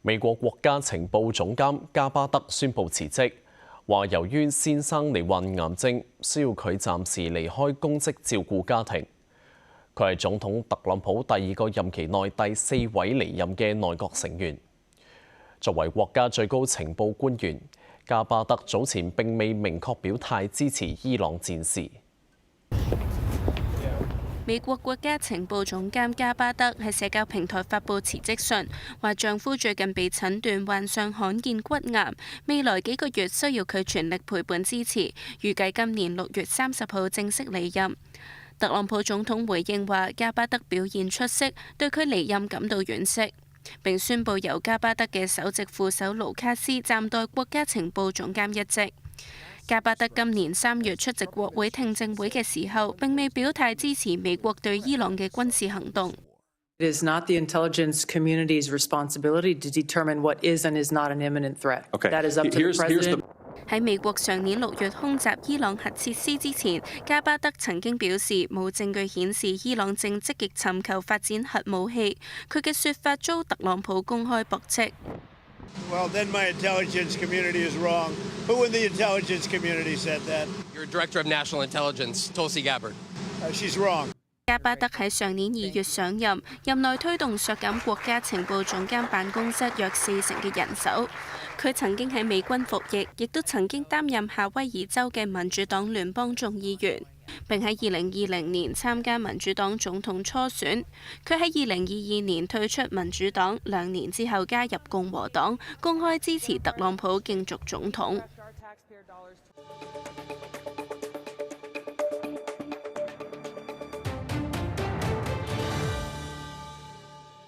美國國家情報總監加巴德宣布辭職，話由於先生罹患癌症，需要佢暫時離開公職照顧家庭。佢係總統特朗普第2個任期內第4位離任嘅內閣成員。作為國家最高情報官員，加巴德早前並未明確表態支持伊朗戰事。美國國家情報總監加巴德喺社交平台發布辭職信，話丈夫最近被診斷患上罕見骨癌，未來幾個月需要佢全力陪伴支持，預計今年6月30號正式離任。特朗普總統回應話，加巴德表現出色，對佢離任感到惋惜，並宣布由加巴德嘅首席副手盧卡斯暫代國家情報總監一職。加巴德今年3月出席國會聽證會嘅時候，並未表態支持美國對伊朗嘅軍事行動。It is not the intelligence community's responsibility to determine what is and is not an imminent threat. That is up to the president. 喺美國上年6月空襲伊朗核設施之前，加巴德曾經表示冇證據顯示伊朗正積極尋求發展核武器。佢嘅說法遭特朗普公開駁斥。Well, then my intelligence community is wrong. Who in the intelligence community said that? Your Director of National Intelligence, Tulsi Gabbard. She's wrong. 加巴德喺上年2月上任，任內推動削減國家情報總監辦公室約40%嘅人手。佢曾經喺美軍服役，亦都曾經擔任夏威夷州嘅民主黨聯邦眾議員，並喺2020年參加民主黨總統初選。佢喺2022年退出民主黨，2年之後加入共和黨，公開支持特朗普競逐總統。